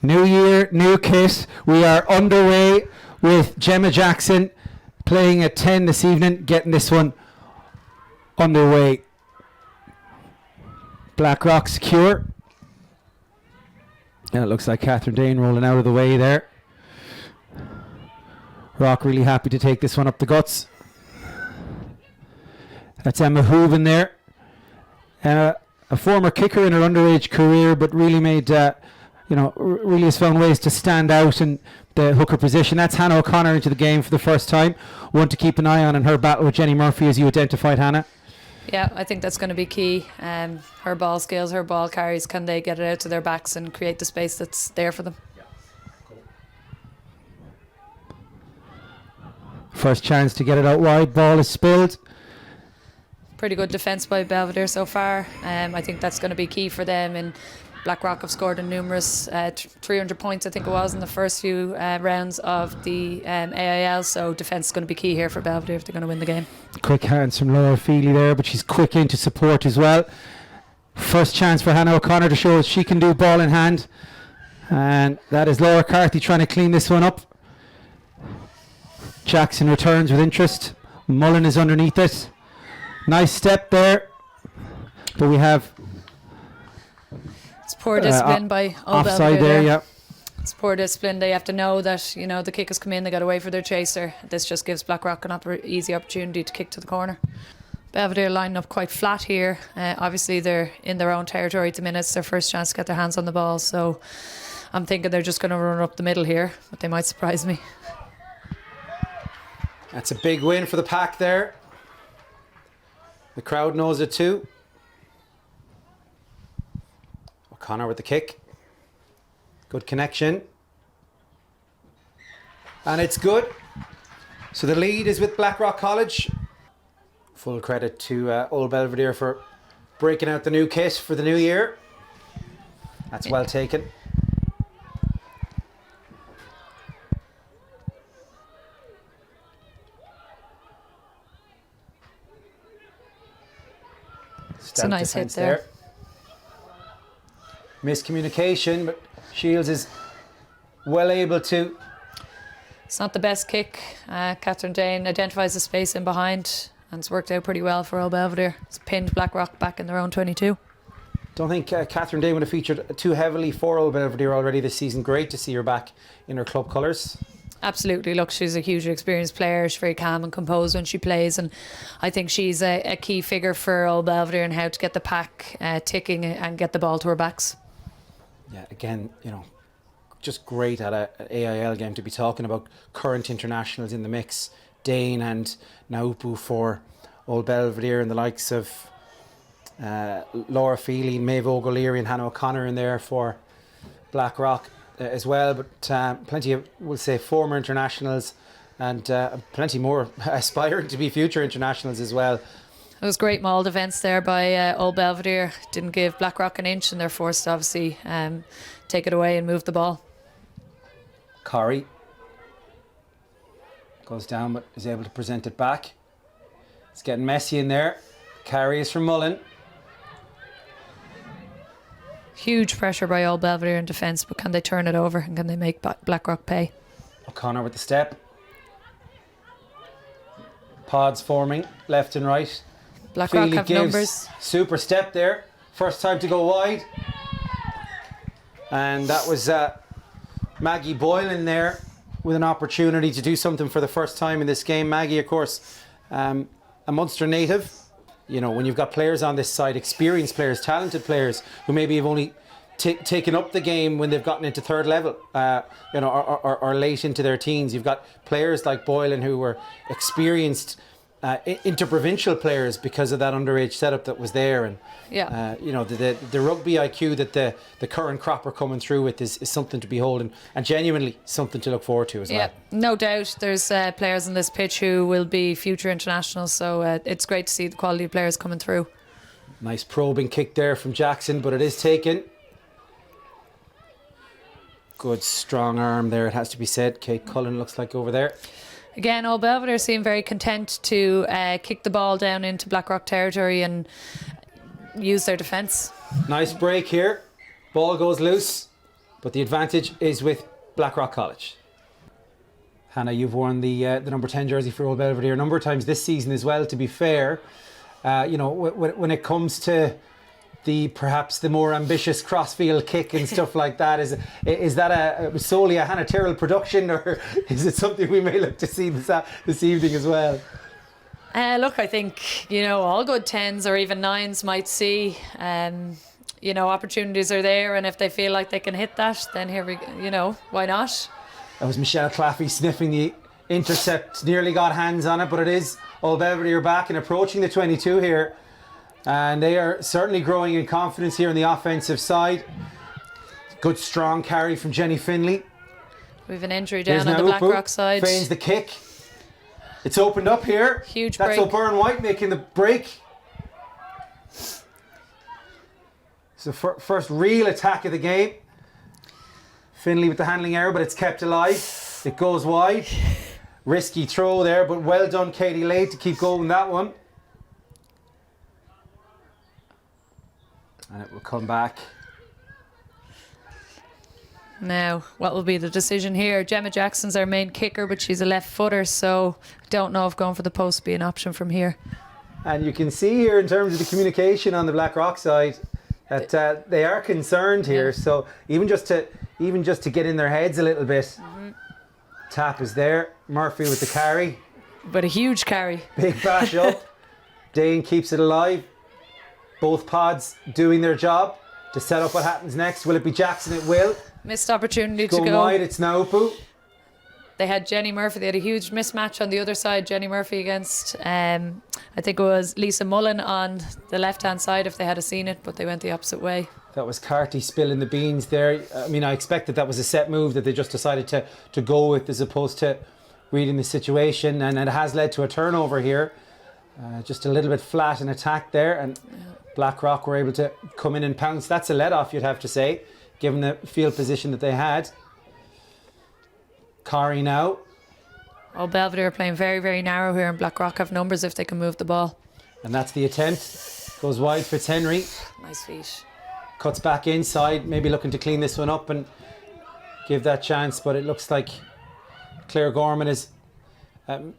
New year, new kit. We are underway with Gemma Jackson playing at 10 this evening, getting this one underway. Blackrock secure. And it looks like Catherine Dane rolling out of the way there. Rock really happy to take this one up the guts. That's Emma Hooven there. A former kicker in her underage career, but really made, really has found ways to stand out in the hooker position. That's Hannah O'Connor into the game for the first time. One to keep an eye on in her battle with Jenny Murphy, as you identified, Hannah. Yeah, I think that's going to be key. Her ball skills, her ball carries, can they get it out to their backs and create the space that's there for them? First chance to get it out wide, ball is spilled. Pretty good defence by Belvedere so far. I think that's going to be key for them. And Blackrock have scored in numerous 300 points, I think it was, in the first few rounds of the AIL. So defence is going to be key here for Belvedere if they're going to win the game. Quick hands from Laura Feely there, but she's quick into support as well. First chance for Hannah O'Connor to show us she can do ball in hand. And that is Laura Carthy trying to clean this one up. Jackson returns with interest. Mullen is underneath it. Nice step there. But we have... It's poor discipline by offside there, yeah. It's poor discipline. They have to know that, the kick has come in, they got away for their chaser. This just gives Blackrock an easy opportunity to kick to the corner. Belvedere lining up quite flat here. Obviously, they're in their own territory at the minute. It's their first chance to get their hands on the ball. So I'm thinking they're just going to run up the middle here, but they might surprise me. That's a big win for the pack there. The crowd knows it too. O'Connor with the kick. Good connection. And it's good. So the lead is with Blackrock College. Full credit to Old Belvedere for breaking out the new kit for the new year. That's well taken. It's a nice hit there. Miscommunication, but Shields is well able to. It's not the best kick. Catherine Dane identifies the space in behind, and it's worked out pretty well for Old Belvedere. It's pinned Blackrock back in their own 22. Don't think Catherine Dane would have featured too heavily for Old Belvedere already this season. Great to see her back in her club colours. Absolutely. Look, she's a hugely experienced player. She's very calm and composed when she plays, and I think she's a key figure for Old Belvedere and how to get the pack ticking and get the ball to her backs. Yeah, again, just great at an AIL game to be talking about current internationals in the mix. Dane and Naupu for Old Belvedere, and the likes of Laura Feely, Maeve O'Leary and Hannah O'Connor in there for Blackrock as well, but plenty of, we'll say, former internationals and plenty more aspiring to be future internationals as well. It was great maul defence there by Old Belvedere. Didn't give Blackrock an inch, and they're forced to obviously take it away and move the ball. Corrie goes down but is able to present it back. It's getting messy in there. Carry is from Mullen. Huge pressure by Old Belvedere in defence, but can they turn it over and can they make Blackrock pay? O'Connor with the step. Pods forming left and right. Blackrock have numbers. Super step there. First time to go wide. And that was Maggie Boyle in there with an opportunity to do something for the first time in this game. Maggie, of course, a Munster native. When you've got players on this side, experienced players, talented players who maybe have only taken up the game when they've gotten into third level, or late into their teens. You've got players like Boylan who were experienced interprovincial players because of that underage setup that was there, and the rugby IQ that the current crop are coming through with is something to behold, and genuinely something to look forward to as well. Yeah, no doubt. There's players on this pitch who will be future internationals, so it's great to see the quality of players coming through. Nice probing kick there from Jackson, but it is taken. Good strong arm there, it has to be said. Kate Cullen looks like over there. Again, Old Belvedere seem very content to kick the ball down into Blackrock territory and use their defence. Nice break here. Ball goes loose. but the advantage is with Blackrock College. Hannah, you've worn the number 10 jersey for Old Belvedere a number of times this season as well, to be fair. When it comes to perhaps the more ambitious crossfield kick and stuff like that, is that solely a Hannah Tyrrell production, or is it something we may look to see this evening as well? Look, I think, all good 10s or even 9s might see, opportunities are there, and if they feel like they can hit that, then why not? That was Michelle Claffey sniffing the intercept, nearly got hands on it, but it is Old Belvedere back and approaching the 22 here. And they are certainly growing in confidence here on the offensive side. Good strong carry from Jenny Finley. We have an injury down on the Blackrock side. Feigns the kick. It's opened up here. Huge break. That's O'Byrne White making the break. It's the first real attack of the game. Finley with the handling error, but it's kept alive. It goes wide. Risky throw there, but well done Katie Lade to keep going that one. And it will come back. Now, what will be the decision here? Gemma Jackson's our main kicker, but she's a left footer, so I don't know if going for the post will be an option from here. And you can see here in terms of the communication on the Blackrock side that they are concerned here. So even just to get in their heads a little bit. Tap is there. Murphy with the carry. But a huge carry. Big bash up. Dane keeps it alive. Both pods doing their job to set up what happens next. Will it be Jackson? It will. Missed opportunity to go. Going wide, it's Naupu. They had Jenny Murphy. They had a huge mismatch on the other side. Jenny Murphy against, I think it was Lisa Mullen on the left-hand side if they had seen it, but they went the opposite way. That was Carty spilling the beans there. I mean, I expected that was a set move that they just decided to go with as opposed to reading the situation, and it has led to a turnover here. Just a little bit flat in attack there, and Blackrock were able to come in and pounce. That's a let-off, you'd have to say, given the field position that they had. Corrie now. Old Belvedere are playing very, very narrow here, and Blackrock have numbers if they can move the ball. And that's the attempt. Goes wide, Fitzhenry. Nice feet. Cuts back inside, maybe looking to clean this one up and give that chance, but it looks like Claire Gorman is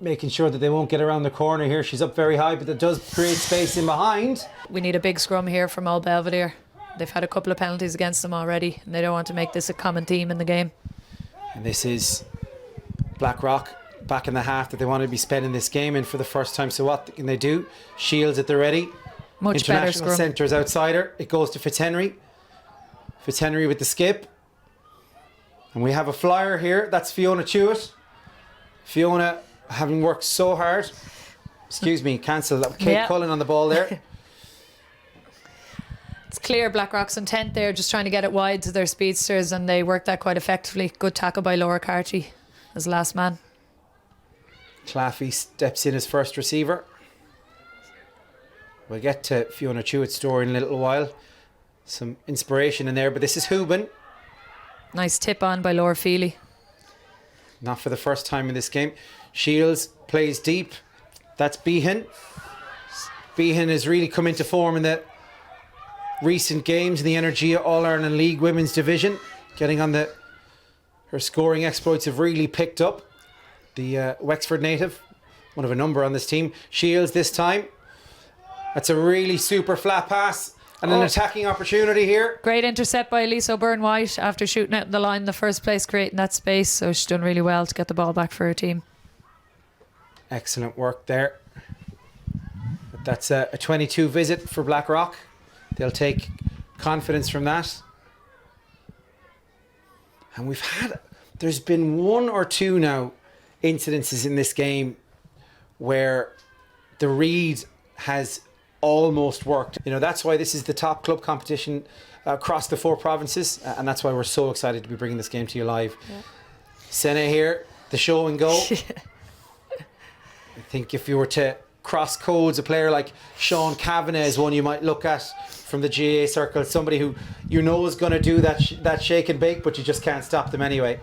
making sure that they won't get around the corner here. She's up very high, but that does create space in behind. We need a big scrum here from Old Belvedere. They've had a couple of penalties against them already, and they don't want to make this a common theme in the game. And this is Blackrock back in the half that they want to be spending this game in for the first time. So what can they do? Shields at the ready. Much better International scrum. centres outsider. It goes to Fitzhenry. Fitzhenry with the skip. And we have a flyer here. That's Fiona Chewett. Fiona, having worked so hard. Excuse me, cancel that. Kate Cullen on the ball there. It's clear Blackrock's intent there, just trying to get it wide to their speedsters, and they worked that quite effectively. Good tackle by Laura Carty as last man. Claffey steps in as first receiver. We'll get to Fiona Chewett's story in a little while. Some inspiration in there, but this is Hooban. Nice tip on by Laura Feely. Not for the first time in this game. Shields plays deep. That's Behan. Behan has really come into form in the recent games in the Energia All-Ireland League Women's Division. Getting on her scoring exploits have really picked up. The Wexford native, one of a number on this team. Shields this time. That's a really super flat pass and an attacking opportunity here. Great intercept by Elise O'Byrne White after shooting out the line in the first place, creating that space. So she's done really well to get the ball back for her team. Excellent work there. But that's a 22 visit for Blackrock. They'll take confidence from that. And there's been one or two now incidences in this game where the read has almost worked. That's why this is the top club competition across the 4 provinces, and that's why we're so excited to be bringing this game to you live. Yeah. Senna here, the show and go. I think if you were to cross codes a player like Sean Kavanagh is one you might look at from the GAA circle, somebody who is going to do that shake and bake, but you just can't stop them anyway.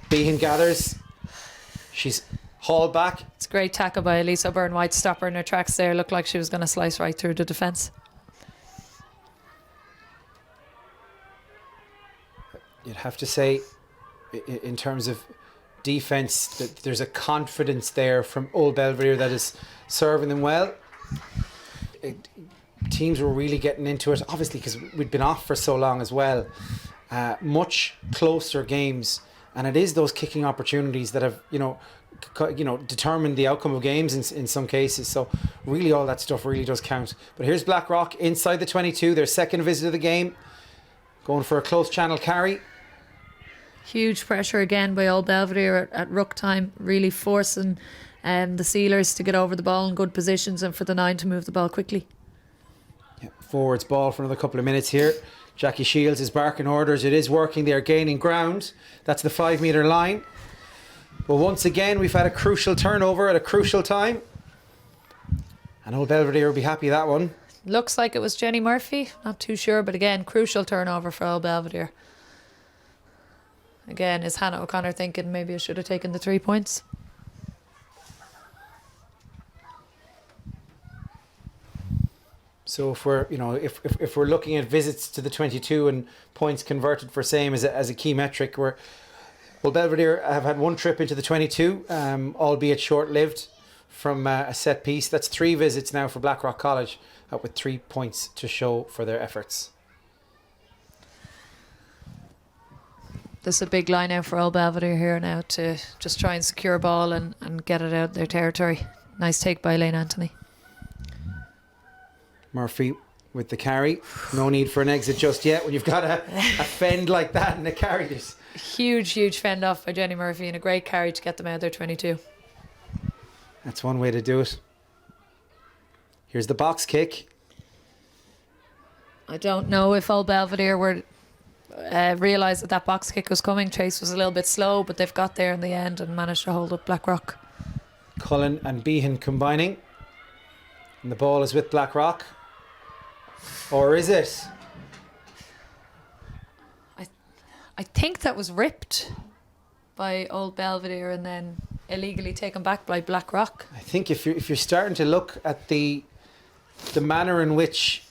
Behan gathers. She's hauled back. It's a great tackle by Elise O'Byrne White. Stop her in her tracks there. Looked like she was going to slice right through the defence. you'd have to say, in terms of defence, that there's a confidence there from Old Belvedere that is serving them well. Teams were really getting into it, obviously, because we'd been off for so long as well. Much closer games, and it is those kicking opportunities that have, determined the outcome of games in some cases. So really, all that stuff really does count. But here's Blackrock inside the 22, their second visit of the game, going for a close channel carry. Huge pressure again by Old Belvedere at ruck time, really forcing the Sealers to get over the ball in good positions and for the 9 to move the ball quickly. Yeah, forwards ball for another couple of minutes here. Jackie Shields is barking orders. It is working. They are gaining ground. That's the 5 metre line. But once again, we've had a crucial turnover at a crucial time. And Old Belvedere will be happy that one. Looks like it was Jenny Murphy. Not too sure, but again, crucial turnover for Old Belvedere. Again, is Hannah O'Connor thinking maybe I should have taken the 3 points? So if we're, if we're looking at visits to the 22 and points converted for same as a key metric, Well, Belvedere have had one trip into the 22, albeit short-lived, from a set piece. That's 3 visits now for Blackrock College, with 3 points to show for their efforts. This is a big line out for Old Belvedere here now to just try and secure ball and get it out their territory. Nice take by Elaine Anthony. Murphy with the carry. No need for an exit just yet when you've got a fend like that in the carry. There's huge fend off by Jenny Murphy and a great carry to get them out of their 22. That's one way to do it. Here's the box kick. I don't know if Old Belvedere were realised that box kick was coming. Chase was a little bit slow, but they've got there in the end and managed to hold up Blackrock. Cullen and Behan combining. And the ball is with Blackrock. Or is it? I think that was ripped by Old Belvedere and then illegally taken back by Blackrock. I think if you're starting to look at the manner in which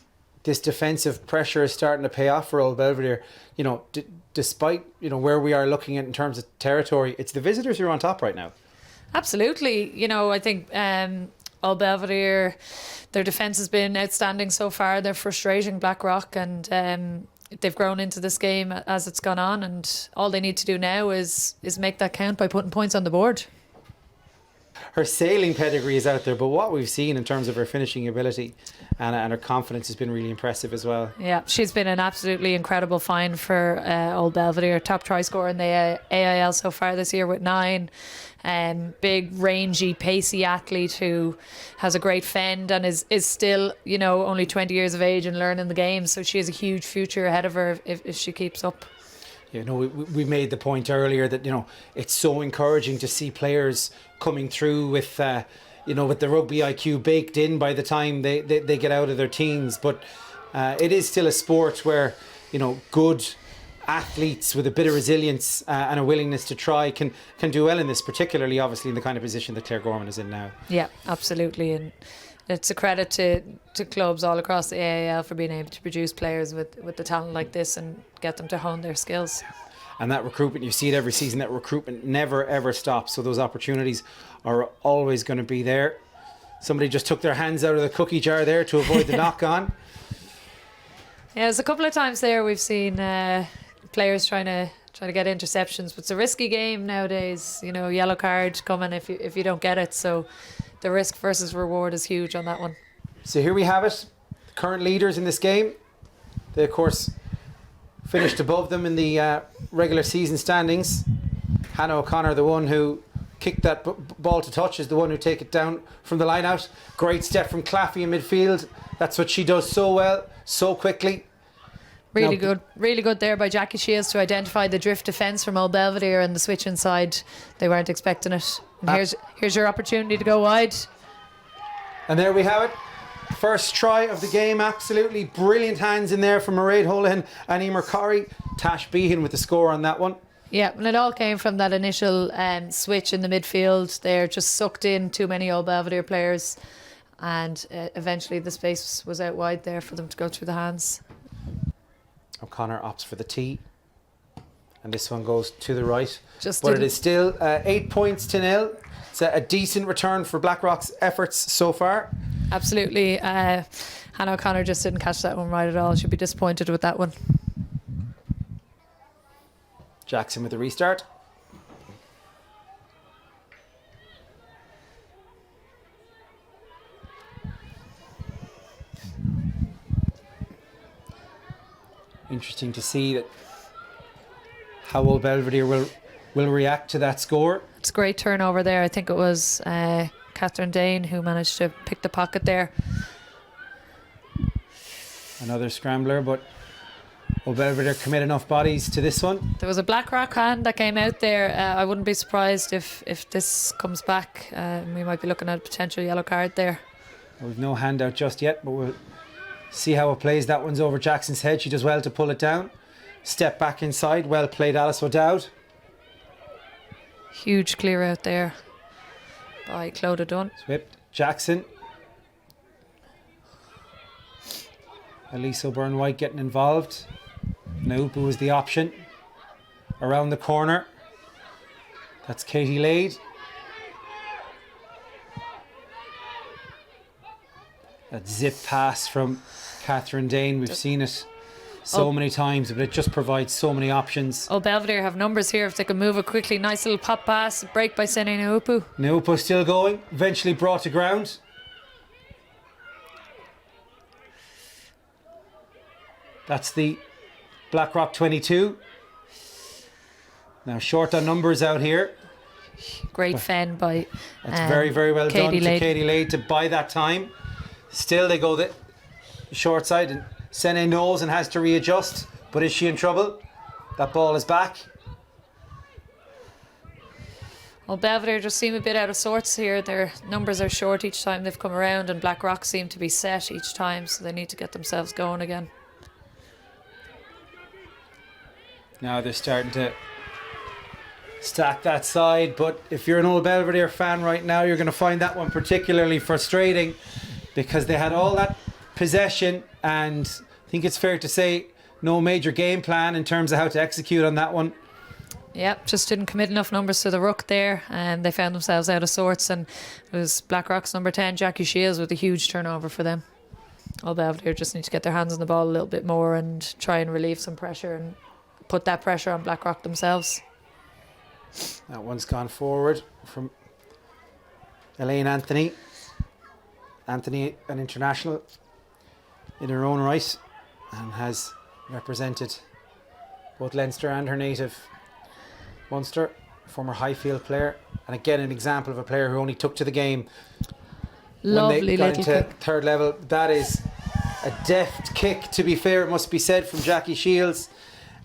this defensive pressure is starting to pay off for Old Belvedere, despite where we are looking at in terms of territory, it's the visitors who are on top right now. Absolutely. I think Old Belvedere, their defence has been outstanding so far. They're frustrating Blackrock, and they've grown into this game as it's gone on, and all they need to do now is make that count by putting points on the board. Her sailing pedigree is out there, but what we've seen in terms of her finishing ability and her confidence has been really impressive as well. Yeah, she's been an absolutely incredible find for Old Belvedere. Top try scorer in the AIL so far this year with 9. Big, rangy, pacey athlete who has a great fend and is still, only 20 years of age and learning the game. So she has a huge future ahead of her if she keeps up. We made the point earlier that it's so encouraging to see players coming through with with the rugby IQ baked in by the time they get out of their teens. But it is still a sport where good athletes with a bit of resilience and a willingness to try can do well in this, particularly obviously in the kind of position that Claire Gorman is in now. Yeah, absolutely, and it's a credit to clubs all across the AIL for being able to produce players with the talent like this and get them to hone their skills. And that recruitment, you see it every season, that recruitment never ever stops. So those opportunities are always going to be there. Somebody just took their hands out of the cookie jar there to avoid the knock on. Yeah, there's a couple of times there we've seen players trying to get interceptions, but it's a risky game nowadays. Yellow card coming if you don't get it. So the risk versus reward is huge on that one. So here we have it. Current leaders in this game. They of course finished above them in the regular season standings. Hannah O'Connor, the one who kicked that ball to touch, is the one who take it down from the line out. Great step from Claffey in midfield. That's what she does so well, so quickly. Really good there by Jackie Shields to identify the drift defence from Old Belvedere and the switch inside. They weren't expecting it. And here's your opportunity to go wide. And there we have it. First try of the game, absolutely brilliant hands in there from Mairead Holohan and Emer Corrie. Tash Behan with the score on that one. Yeah, and it all came from that initial switch in the midfield. They're just sucked in too many Old Belvedere players, and eventually the space was out wide there for them to go through the hands. O'Connor opts for the tee. And this one goes to the right. Just but it didn't- is still 8 points to 0. It's a decent return for Blackrock's efforts so far. Absolutely. Hannah O'Connor just didn't catch that one right at all. She'll be disappointed with that one. Jackson with the restart. Interesting to see that how Old Belvedere will react to that score. It's a great turnover there. I think it was Catherine Dane who managed to pick the pocket there. Another scrambler, but Old Belvedere commit enough bodies to this one. There was a Blackrock hand that came out there. I wouldn't be surprised if this comes back. We might be looking at a potential yellow card there. We've no handout just yet, but we'll see how it plays. That one's over Jackson's head. She does well to pull it down. Step back inside. Well played, Alice O'Dowd. Huge clear out there by Clodagh Dunn. Swift. Jackson. Elise O'Byrne-White getting involved. Naupu was the option. Around the corner. That's Katie Lade. That zip pass from Catherine Dane. We've seen it so many times, but it just provides so many options. Old Belvedere have numbers here if they can move it quickly. Nice little pop pass, break by Sene Naupu. Naupu still going, eventually brought to ground. That's the Blackrock 22. Now short on numbers out here. Great fend by That's very, very well done Katie to Lade. Katie Lade to buy that time. Still they go the short side, and Sene knows and has to readjust. But is she in trouble? That ball is back. Well, Belvedere just seem a bit out of sorts here. Their numbers are short each time they've come around, and Blackrock seem to be set each time, so they need to get themselves going again. Now they're starting to stack that side, but if you're an Old Belvedere fan right now, you're going to find that one particularly frustrating because they had all that possession, and I think it's fair to say no major game plan in terms of how to execute on that one. Yep, just didn't commit enough numbers to the ruck there, and they found themselves out of sorts, and it was Blackrock's number 10, Jackie Shields, with a huge turnover for them. Old Belvedere just need to get their hands on the ball a little bit more and try and relieve some pressure and put that pressure on Blackrock themselves. That one's gone forward from Elaine Anthony. Anthony, an international in her own right, and has represented both Leinster and her native Munster, former Highfield player, and again an example of a player who only took to the game when Lovely they got little into kick. third level. That is a deft kick, to be fair, it must be said, from Jackie Shields.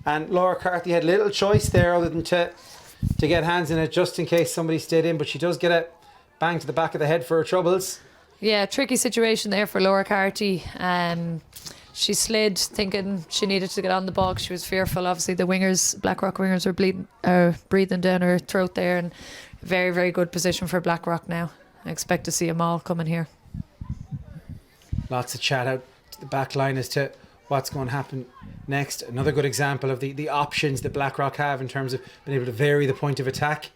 And Laura Carthy had little choice there other than to get hands in it just in case somebody stayed in, but she does get a bang to the back of the head for her troubles. Yeah, tricky situation there for Laura Carty. She slid thinking she needed to get on the ball 'cause she was fearful. Obviously the wingers, Blackrock wingers, were breathing down her throat there, and very, very good position for Blackrock now. I expect to see a maul coming here. Lots of chat out to the back line as to what's going to happen next. Another good example of the options that Blackrock have in terms of being able to vary the point of attack.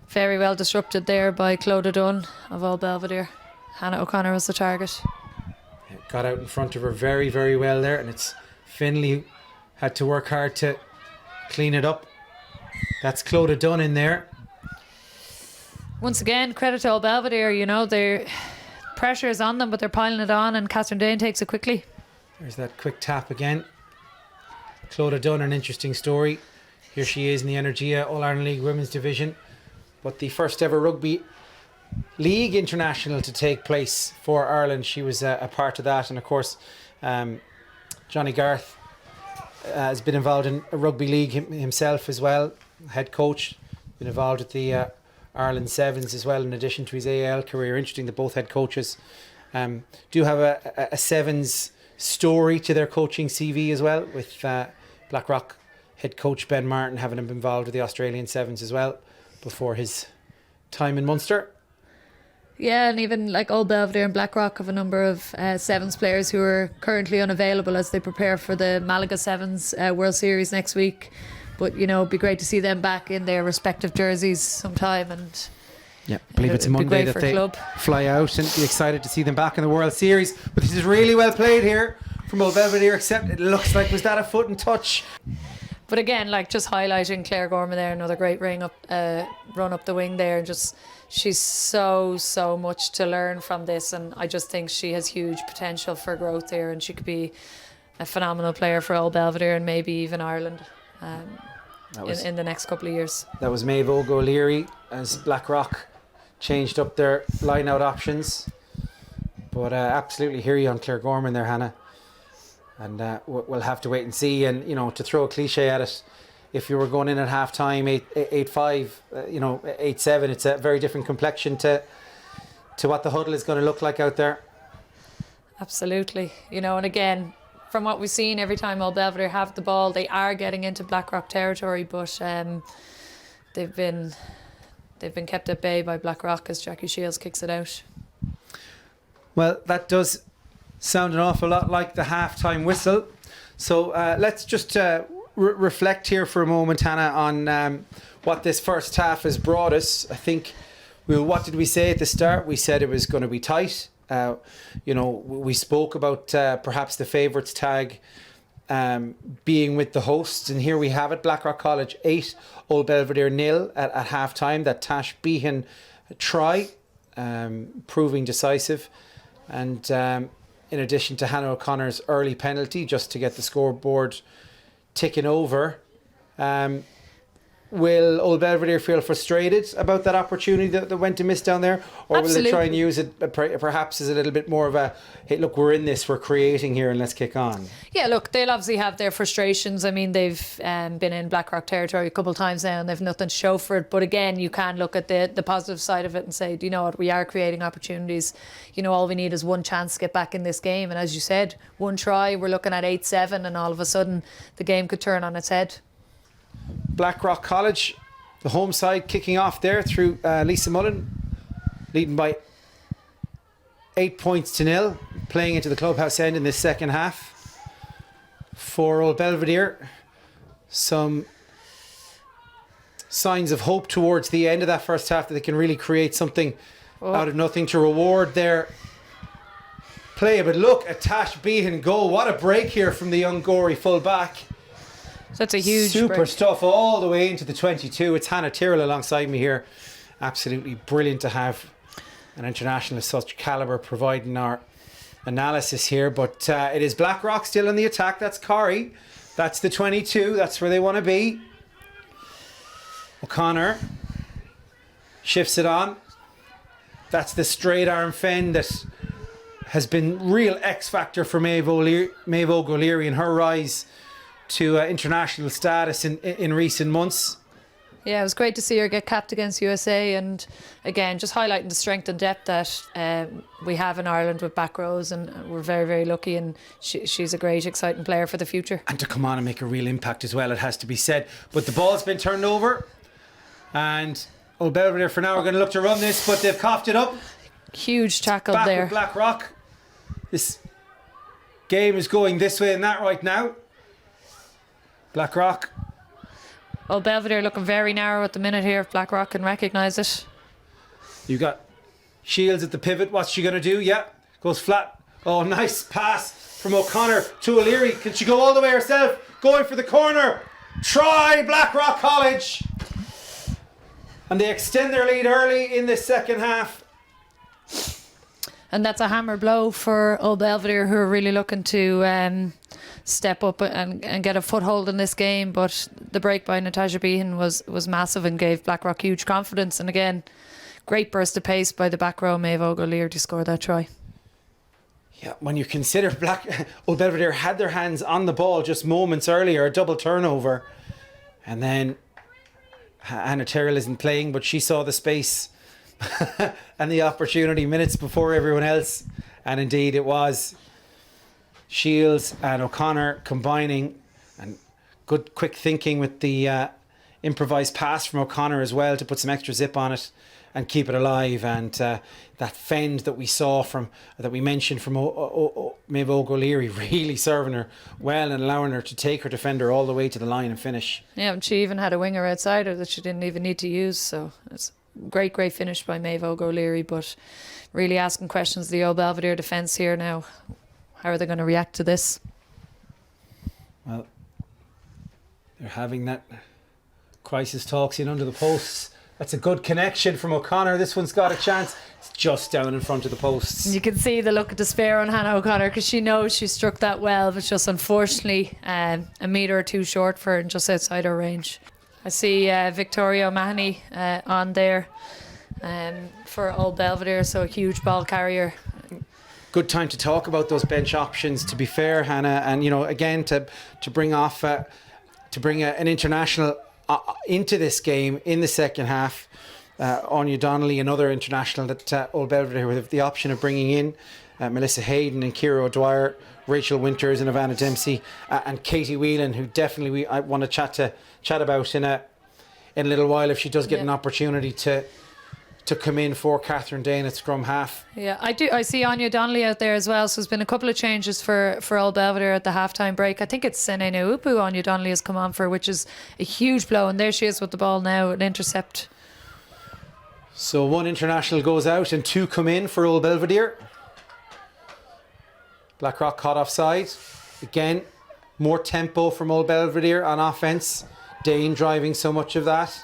Very well disrupted there by Clodagh Dunn of Old Belvedere. Hannah O'Connor was the target. Got out in front of her very, very well there, and it's Finlay who had to work hard to clean it up. That's Clodagh Dunn in there. Once again, credit to Old Belvedere. You know, their pressure is on them, but they're piling it on, and Catherine Dane takes it quickly. There's that quick tap again. Clodagh Dunn, an interesting story. Here she is in the Energia All-Ireland League Women's Division, but the first ever rugby league international to take place for Ireland. She was a part of that, and of course Johnny Garth has been involved in a rugby league himself as well, head coach, been involved with the Ireland Sevens as well in addition to his AL career. Interesting that both head coaches do have a Sevens story to their coaching CV as well, with Blackrock head coach Ben Martin having been involved with the Australian Sevens as well before his time in Munster. Yeah, and even like Old Belvedere and Blackrock have a number of Sevens players who are currently unavailable as they prepare for the Malaga Sevens World Series next week. But, you know, it'd be great to see them back in their respective jerseys sometime. And yeah, I believe it's it'd be Monday great that for they club. fly out, and be excited to see them back in the World Series. But this is really well played here from Old Belvedere, except it looks like, was that a foot and touch? But again, like just highlighting Claire Gorman there, another great run up the wing there, and just she's so much to learn from this, and I just think she has huge potential for growth there, and she could be a phenomenal player for Old Belvedere and maybe even Ireland in the next couple of years. That was Maeve O'Leary as Blackrock changed up their line-out options. But absolutely hear you on Claire Gorman there, Hannah. And we'll have to wait and see. And, you know, to throw a cliche at it, if you were going in at half-time 8-5, 8-7, it's a very different complexion to what the huddle is going to look like out there. Absolutely. You know, and again, from what we've seen, every time Old Belvedere have the ball, they are getting into Blackrock territory, but they've been kept at bay by Blackrock as Jackie Shields kicks it out. Well, that does sound an awful lot like the half-time whistle. So let's just reflect here for a moment, Hannah, on what this first half has brought us. I think, what did we say at the start? We said it was going to be tight. We spoke about perhaps the favourites tag being with the hosts, and here we have it. Blackrock College 8, Old Belvedere 0 at half-time. That Tash Behan try proving decisive, and in addition to Hannah O'Connor's early penalty just to get the scoreboard ticking over. Will Old Belvedere feel frustrated about that opportunity that went to miss down there? Or Absolutely. Will they try and use it perhaps as a little bit more of a, hey, look, we're in this, we're creating here, and let's kick on? Yeah, look, they'll obviously have their frustrations. I mean, they've been in Blackrock territory a couple of times now and they've nothing to show for it. But again, you can look at the positive side of it and say, do you know what, we are creating opportunities. You know, all we need is one chance to get back in this game. And as you said, one try, we're looking at 8-7, and all of a sudden the game could turn on its head. Blackrock College, the home side, kicking off there through Lisa Mullen, leading by 8 points to 0, playing into the clubhouse end in this second half. For Old Belvedere, some signs of hope towards the end of that first half that they can really create something out of nothing to reward their play. But look at Tash Behan go. What a break here from the young gory full back. That's a huge super break. Stuff all the way into the 22. It's Hannah Tyrrell alongside me here. Absolutely brilliant to have an international of such calibre providing our analysis here. But it is Blackrock still in the attack. That's Corrie. That's the 22. That's where they want to be. O'Connor shifts it on. That's the straight arm fend that has been real X factor for Maeve O'Leary in her rise to international status in recent months. Yeah, it was great to see her get capped against USA, and again, just highlighting the strength and depth that we have in Ireland with back rows, and we're very, very lucky, and she's a great, exciting player for the future. And to come on and make a real impact as well, it has to be said. But the ball's been turned over, and Old Belvedere for now are going to look to run this, but they've coughed it up. Huge tackle back there. With Blackrock. This game is going this way and that right now. Blackrock. Old Belvedere looking very narrow at the minute here, if Blackrock can recognise it. You got Shields at the pivot. What's she going to do? Yeah, goes flat. Oh, nice pass from O'Connor to O'Leary. Can she go all the way herself? Going for the corner. Try Blackrock College. And they extend their lead early in the second half. And that's a hammer blow for Old Belvedere, who are really looking to step up and get a foothold in this game. But the break by Natasja Behan was massive and gave Blackrock huge confidence. And again, great burst of pace by the back row, Maeve O'Leary, to score that try. Yeah, when you consider Old Belvedere had their hands on the ball just moments earlier, a double turnover. And then Hannah Tyrrell isn't playing, but she saw the space and the opportunity minutes before everyone else, and indeed it was Shields and O'Connor combining, and good quick thinking with the improvised pass from O'Connor as well to put some extra zip on it and keep it alive. And that fend that we mentioned from Maeve O'Leary, really serving her well and allowing her to take her defender all the way to the line and finish. Yeah, and she even had a winger outside her that she didn't even need to use. So it's a great finish by Maeve O'Leary, but really asking questions of the old Belvedere defence here now. How are they going to react to this? Well, they're having that crisis talks in under the posts. That's a good connection from O'Connor. This one's got a chance. It's just down in front of the posts. You can see the look of despair on Hannah O'Connor because she knows she struck that well, but just unfortunately a metre or two short for her and just outside her range. I see Victoria O'Mahony on there for Old Belvedere, so a huge ball carrier. Good time to talk about those bench options, to be fair, Hannah, and again to bring an international into this game in the second half. Anya Donnelly, another international that Old Belvedere with the option of bringing in, Melissa Hayden and Ciara O'Dwyer, Rachel Winters and Ivana Dempsey, and Katie Whelan, who definitely I want to chat about in a little while if she does get an opportunity to come in for Catherine Dane at scrum half. Yeah, I see Anya Donnelly out there as well, so there's been a couple of changes for Old Belvedere at the halftime break. I think it's Sene Naupu Anya Donnelly has come on for, which is a huge blow, and there she is with the ball now, an intercept. So one international goes out and two come in for Old Belvedere. Blackrock caught offside. Again, more tempo from Old Belvedere on offence. Dane driving so much of that.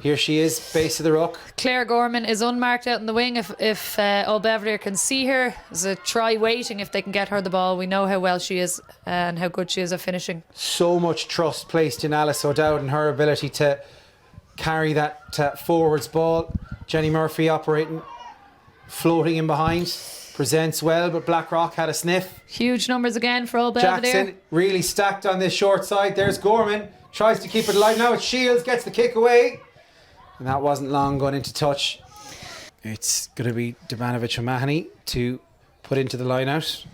Here she is, base of the ruck. Claire Gorman is unmarked out in the wing. If Old Belvedere can see her, there's a try waiting if they can get her the ball. We know how well she is and how good she is at finishing. So much trust placed in Alice O'Dowd and her ability to carry that forwards ball. Jenny Murphy operating, floating in behind. Presents well, but Blackrock had a sniff. Huge numbers again for Old Belvedere. Jackson really stacked on this short side. There's Gorman. Tries to keep it alive. Now it's Shields. Gets the kick away. And that wasn't long going into touch. It's going to be Debanovic O'Mahony to put into the line out.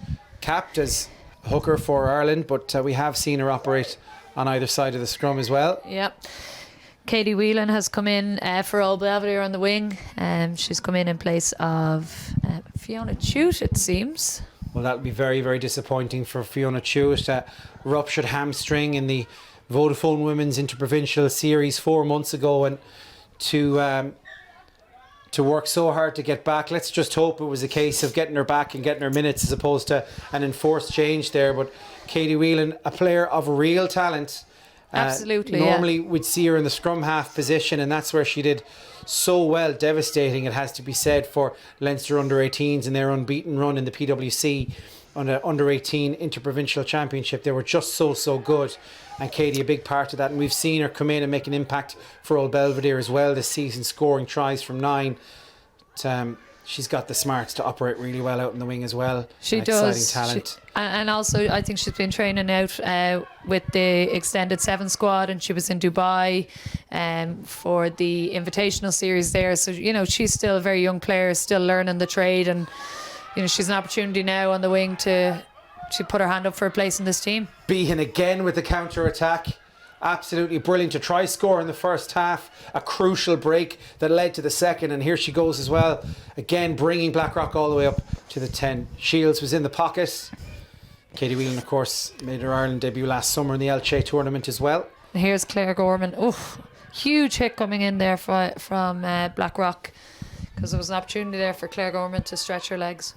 Capped as a hooker for Ireland, but we have seen her operate on either side of the scrum as well. Yep. Katie Whelan has come in for Old Belvedere on the wing. She's come in place of Fiona Chute, it seems. Well, that'll be very, very disappointing for Fiona Chute. Ruptured hamstring in the Vodafone Women's Interprovincial Series 4 months ago, and to work so hard to get back. Let's just hope it was a case of getting her back and getting her minutes as opposed to an enforced change there. But Katie Whelan, a player of real talent. Absolutely. Normally we'd see her in the scrum half position, and that's where she did so well. Devastating, it has to be said, for Leinster under-18s and their unbeaten run in the PwC on the under-18 interprovincial championship. They were just so good, and Katie a big part of that, and we've seen her come in and make an impact for Old Belvedere as well this season, scoring tries from 9. She's got the smarts to operate really well out in the wing as well. She does. Exciting talent. And also I think she's been training out with the extended 7 squad, and she was in Dubai for the invitational series there. So, she's still a very young player, still learning the trade, and she's an opportunity now on the wing to put her hand up for a place in this team. Behan again with the counter attack. Absolutely brilliant to try score in the first half. A crucial break that led to the second, and here she goes as well. Again, bringing Blackrock all the way up to the 10. Shields was in the pocket. Katie Whelan, of course, made her Ireland debut last summer in the Elche tournament as well. And here's Claire Gorman. Oh, huge hit coming in there from Blackrock, because there was an opportunity there for Claire Gorman to stretch her legs.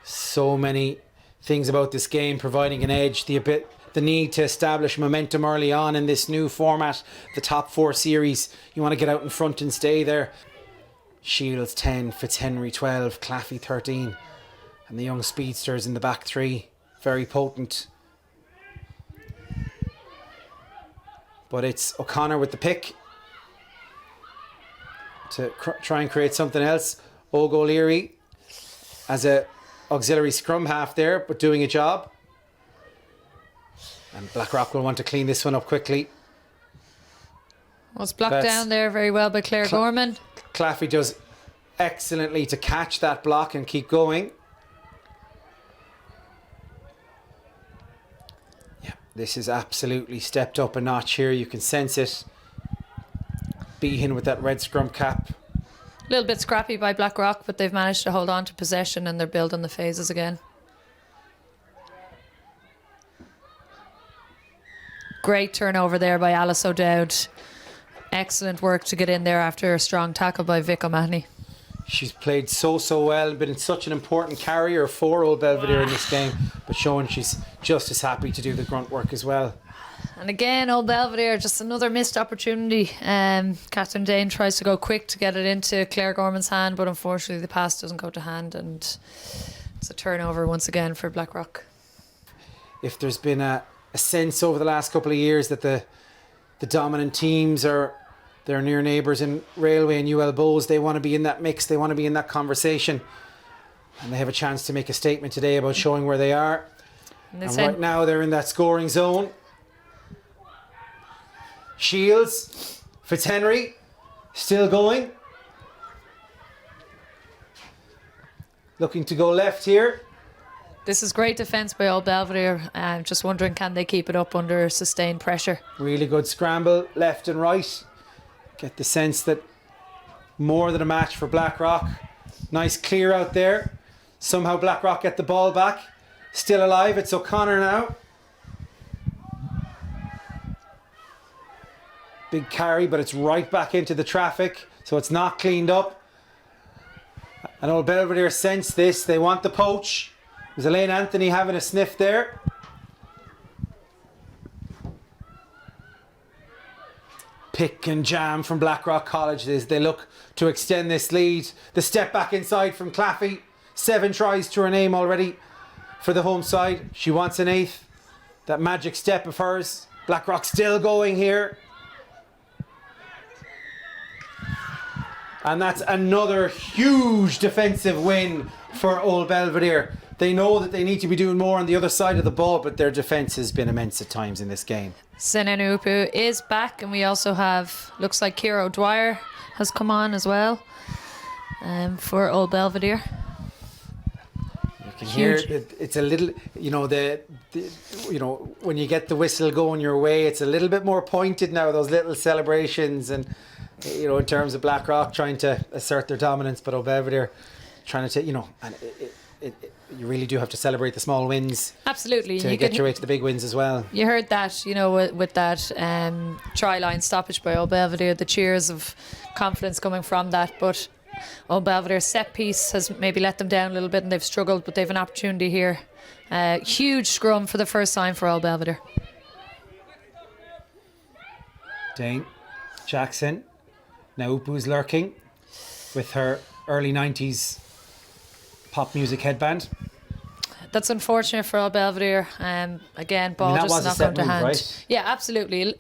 So many things about this game providing an edge. The need to establish momentum early on in this new format, the top 4 series. You want to get out in front and stay there. Shields 10, Fitzhenry 12, Claffey 13, and the young speedsters in the back 3. Very potent. But it's O'Connor with the pick to try and create something else. O'Leary as a auxiliary scrum half there, but doing a job. And Blackrock will want to clean this one up quickly. Was blocked down there very well by Claire Gorman. Claffey does excellently to catch that block and keep going. Yeah, this is absolutely stepped up a notch here. You can sense it. Behan with that red scrum cap. A little bit scrappy by Blackrock, but they've managed to hold on to possession and they're building the phases again. Great turnover there by Alice O'Dowd. Excellent work to get in there after a strong tackle by Vic O'Mahony. She's played so well, been such an important carrier for Old Belvedere in this game, but showing she's just as happy to do the grunt work as well. And again, Old Belvedere, just another missed opportunity. Catherine Dane tries to go quick to get it into Claire Gorman's hand, but unfortunately the pass doesn't go to hand, and it's a turnover once again for Blackrock. If there's been a sense over the last couple of years that the dominant teams are their near neighbours in Railway and UL Bows, they want to be in that mix, they want to be in that conversation, and they have a chance to make a statement today about showing where they are. And right now they're in that scoring zone. Shields, Fitzhenry, still going. Looking to go left here. This is great defence by Old Belvedere. I'm just wondering, can they keep it up under sustained pressure? Really good scramble, left and right. Get the sense that more than a match for Blackrock. Nice clear out there. Somehow Blackrock get the ball back. Still alive, it's O'Connor now. Big carry, but it's right back into the traffic, so it's not cleaned up. And Old Belvedere sense this, they want the poach. There's Elaine Anthony having a sniff there. Pick and jam from Blackrock College. They look to extend this lead. The step back inside from Claffey. 7 tries to her name already for the home side. She wants an 8th. That magic step of hers. Blackrock still going here. And that's another huge defensive win for Old Belvedere. They know that they need to be doing more on the other side of the ball, but their defence has been immense at times in this game. Senenupu is back, and we also have, looks like Ciara O'Dwyer has come on as well for Old Belvedere. You can hear it's a little, you know, when you get the whistle going your way, it's a little bit more pointed now, those little celebrations, and you know, in terms of Blackrock trying to assert their dominance, but Old Belvedere trying to, you know, and you really do have to celebrate the small wins. Absolutely. To get your way to the big wins as well. You heard that, you know, with that try line stoppage by Old Belvedere, the cheers of confidence coming from that. But Old Belvedere's set piece has maybe let them down a little bit and they've struggled, but they've an opportunity here. Huge scrum for the first time for Old Belvedere. Dane, Jackson, now Upu's lurking with her early 90s pop music headband. That's unfortunate for Old Belvedere. Again, ball just not going to hand. Right? Yeah, absolutely.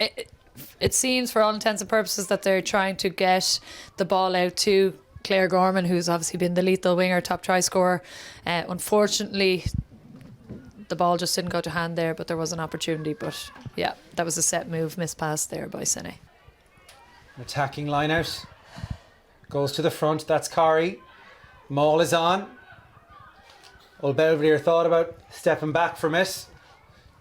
It seems, for all intents and purposes, that they're trying to get the ball out to Claire Gorman, who's obviously been the lethal winger, top try scorer. Unfortunately, the ball just didn't go to hand there, but there was an opportunity. But yeah, that was a set move, missed pass there by Sene. Attacking line out. Goes to the front, that's Corrie. Maul is on. Old Belvedere thought about stepping back from it.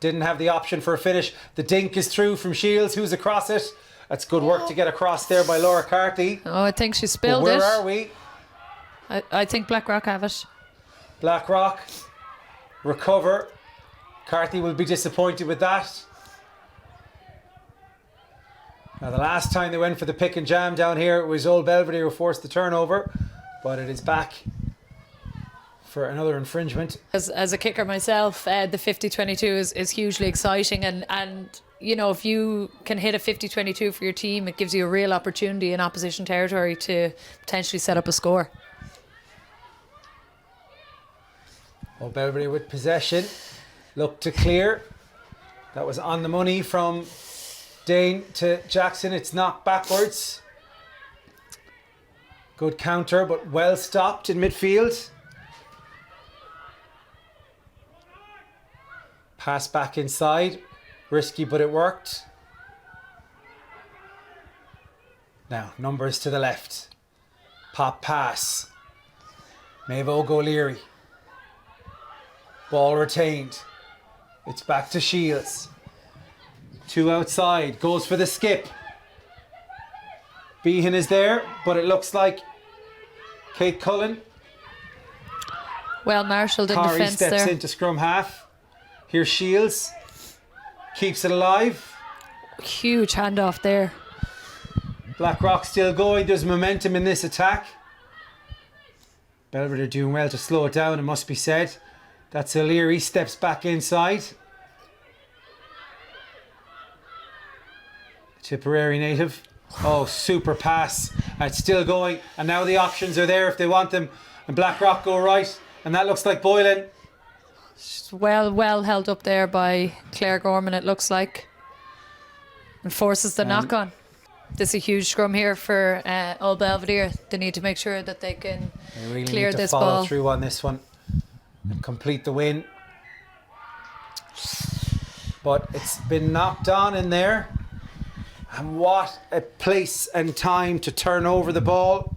Didn't have the option for a finish. The dink is through from Shields, who's across it. That's good work to get across there by Laura Carty. Oh, I think she spilled it. Where are we? I think Blackrock have it. Blackrock. Recover. Carty will be disappointed with that. Now, the last time they went for the pick and jam down here, it was Old Belvedere who forced the turnover, but it is back for another infringement. As a kicker myself, the 50-22 is hugely exciting, and you know, if you can hit a 50-22 for your team, it gives you a real opportunity in opposition territory to potentially set up a score. Old Belvedere with possession, look to clear. That was on the money from Dane to Jackson. It's knocked backwards. Good counter, but well stopped in midfield. Pass back inside. Risky, but it worked. Now, numbers to the left. Pop pass. Maeve O'Leary. Ball retained. It's back to Shields. 2 outside. Goes for the skip. Behan is there, but it looks like Kate Cullen. Well marshalled in Corey defence steps there. into scrum half. Here's Shields. Keeps it alive. Huge handoff there. Blackrock still going. There's momentum in this attack. Belvedere doing well to slow it down, it must be said. That's O'Leary, steps back inside. Tipperary native. Oh, super pass. And it's still going. And now the options are there if they want them. And Blackrock go right. And that looks like Boylan. Well held up there by Claire Gorman, it looks like. And forces the knock on. This is a huge scrum here for Old Belvedere. They need to make sure that they can They really clear need to this follow ball. through on this one and complete the win. But it's been knocked on in there. And what a place and time to turn over the ball.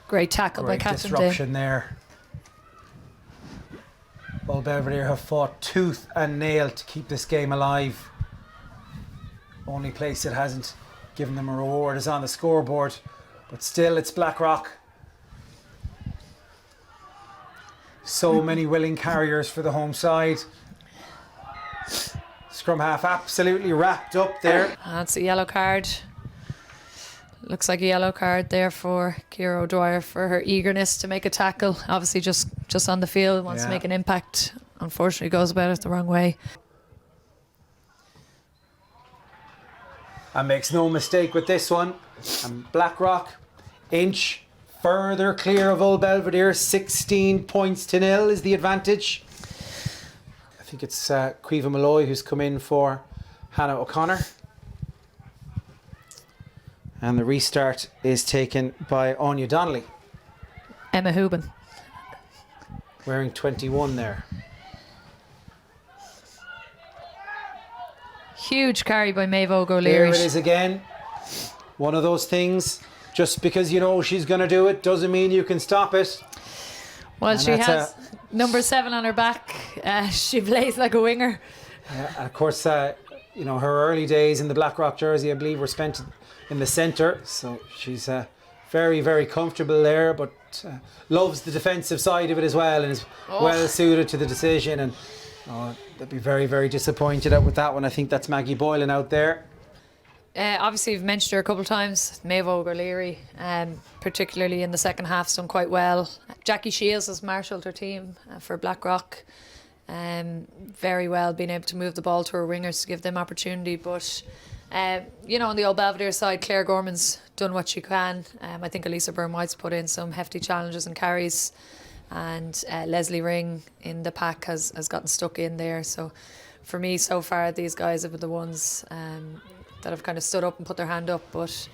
Great tackle by Great Captain disruption there. Old Belvedere have fought tooth and nail to keep this game alive. Only place it hasn't given them a reward is on the scoreboard. But still, it's Blackrock. So many willing carriers for the home side. Scrum half absolutely wrapped up there. That's a yellow card. Looks like a yellow card there for Ciara O'Dwyer for her eagerness to make a tackle. Obviously just on the field, wants to Yeah. make an impact. Unfortunately goes about it the wrong way. And makes no mistake with this one. And Blackrock, inch further clear of Old Belvedere. 16 points to nil is the advantage. I think it's Caoimhe Malloy who's come in for Hannah O'Connor. And the restart is taken by Anya Donnelly, Emma Hooban. wearing 21 there. Huge carry by Maeve There O'Leary. it is again. One of those things, just because you know she's going to do it doesn't mean you can stop it. Well, And she that's has number 7 on her back. She plays like a winger. And of course, you know, her early days in the Blackrock jersey, I believe, were spent in the centre. So she's very, very comfortable there, but loves the defensive side of it as well and is well suited to the decision. And they'd be very, very disappointed with that one. I think that's Maggie Boylan out there. Obviously, you've mentioned her a couple of times. Maeve O'Leary, particularly in the second half, has done quite well. Jackie Shields has marshalled her team for Blackrock. Very well, being able to move the ball to her wingers to give them opportunity. But, you know, on the Old Belvedere side, Claire Gorman's done what she can. I think Elisa Byrne-White's put in some hefty challenges and carries. And Leslie Ring in the pack has gotten stuck in there. So for me, so far, these guys have been the ones that have kind of stood up and put their hand up. But,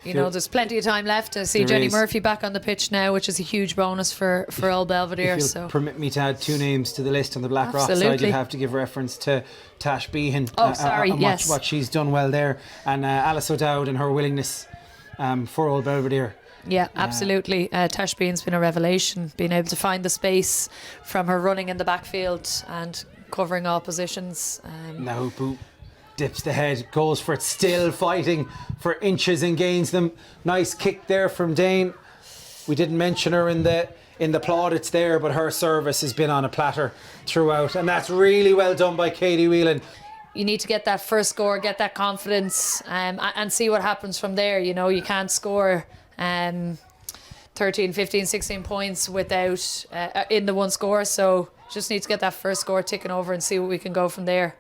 you know, there's plenty of time left. I see There Jenny is. Murphy back on the pitch now, which is a huge bonus for Old Belvedere. If you'll So permit me to add 2 names to the list on the Blackrock side, Absolutely. you'd have to give reference to Tash Behan. Oh, sorry, and yes. what she's done well there. And Alice O'Dowd and her willingness for Old Belvedere. yeah, absolutely. Tash Bean's been a revelation, being able to find the space from her running in the backfield and covering all positions. Nahupu dips the head, goes for it, still fighting for inches and gains them. Nice kick there from Dane. We didn't mention her in the plaudits there, but her service has been on a platter throughout, and that's really well done by Katie Whelan. You need to get that first score, get that confidence, and see what happens from there. You know, you can't score 13, 15, 16 points without in the one score. So just need to get that first score ticking over and see what we can go from there.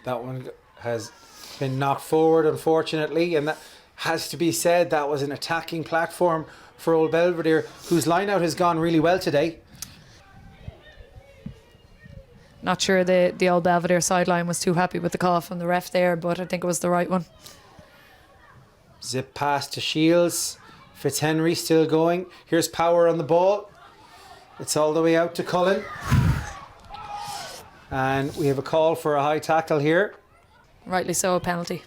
That one has been knocked forward, unfortunately, and that has to be said. That was an attacking platform for Old Belvedere, whose line-out has gone really well today. Not sure the Old Belvedere sideline was too happy with the call from the ref there, but I think it was the right one. Zip pass to Shields. Fitzhenry still going. Here's Power on the ball. It's all the way out to Cullen. And we have a call for a high tackle here. Rightly so, a penalty.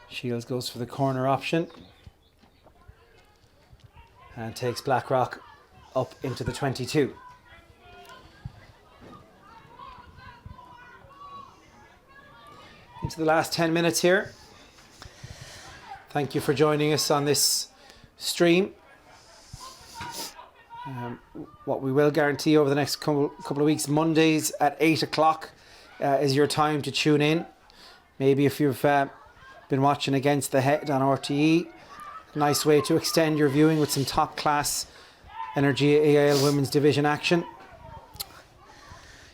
Shields goes for the corner option. and takes Blackrock up into the 22. Into the last 10 minutes here. Thank you for joining us on this stream. What we will guarantee over the next couple of weeks, Mondays at 8 o'clock is your time to tune in. Maybe if you've been watching Against the Head on RTE, nice way to extend your viewing with some top class Energia AIL Women's Division action.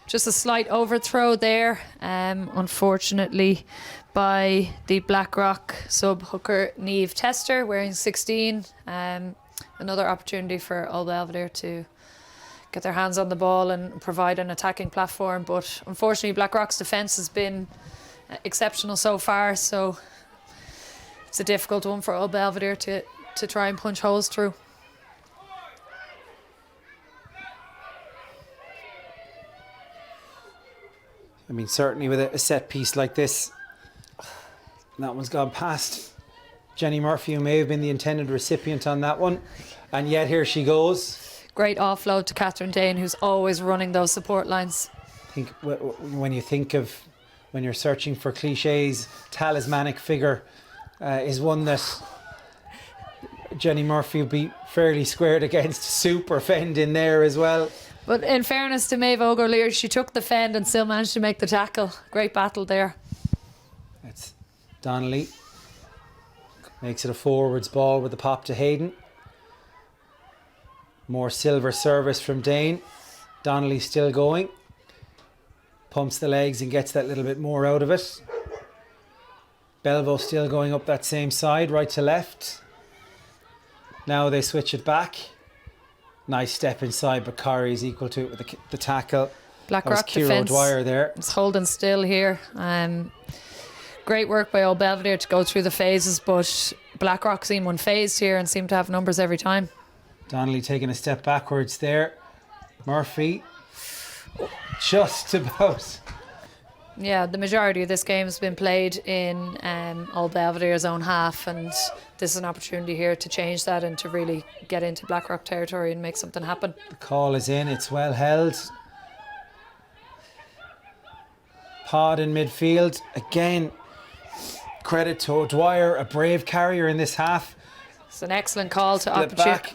Just a slight overthrow there, unfortunately, by the Blackrock sub-hooker Maeve Tester, wearing 16. Another opportunity for Old Belvedere to get their hands on the ball and provide an attacking platform. But unfortunately, Blackrock's defence has been exceptional so far, so it's a difficult one for Old Belvedere to try and punch holes through. I mean, certainly with a set piece like this, that one's gone past Jenny Murphy, who may have been the intended recipient on that one. And yet here she goes. Great offload to Catherine Dane, who's always running those support lines. I think when you think of, when you're searching for cliches, talismanic figure is one that Jenny Murphy would be fairly squared against. Super fend in there as well. But in fairness to Maeve O'Leary, she took the fend and still managed to make the tackle. Great battle there. That's Donnelly. Makes it a forwards ball with the pop to Hayden. More silver service from Dane. Donnelly still going. Pumps the legs and gets that little bit more out of it. Belvo still going up that same side, right to left. Now they switch it back. Nice step inside, but Corrie is equal to it with the tackle. Blackrock Kira defence O'Dwyer there. is holding still here. Great work by Old Belvedere to go through the phases, but Blackrock seem unfazed here and seem to have numbers every time. Donnelly taking a step backwards there. Murphy just about. Yeah, the majority of this game has been played in Old Belvedere's own half, and this is an opportunity here to change that and to really get into Blackrock territory and make something happen. The call is in, it's well held. Pod in midfield. Again, credit to O'Dwyer, a brave carrier in this half. It's an excellent call to Split back.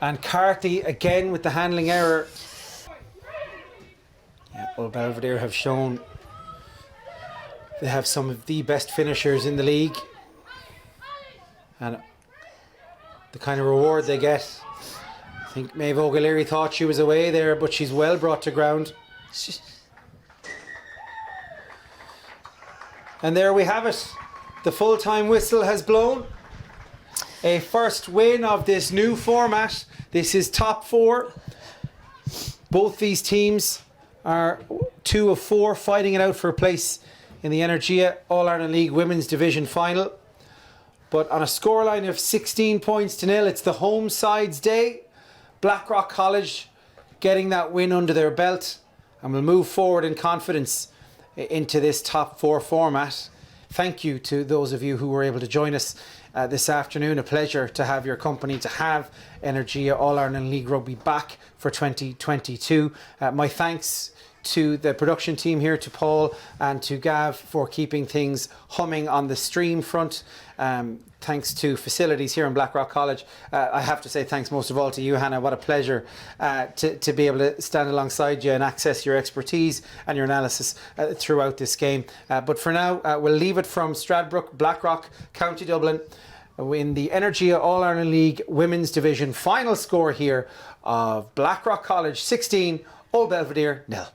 And Carthy again with the handling error. Yeah, Old Belvedere have shown they have some of the best finishers in the league, and the kind of reward they get. I think Maeve O'Leary thought she was away there, but she's well brought to ground. And there we have it. The full-time whistle has blown. A first win of this new format. This is top four. Both these teams are 2 of 4 fighting it out for a place in the Energia All-Ireland League Women's Division final. But on a scoreline of 16 points to 0, it's the home side's day. Blackrock College getting that win under their belt and will move forward in confidence into this top 4 format. Thank you to those of you who were able to join us this afternoon. A pleasure to have your company, to have Energia All-Ireland League Rugby back for 2022. My thanks to the production team here, to Paul and to Gav for keeping things humming on the stream front. Thanks to facilities here in Blackrock College. I have to say thanks most of all to you, Hannah. What a pleasure to be able to stand alongside you and access your expertise and your analysis throughout this game. But for now, we'll leave it from Stradbrook, Blackrock, County Dublin, in the Energia All-Ireland League Women's Division. Final score here of Blackrock College 16, Old Belvedere 0.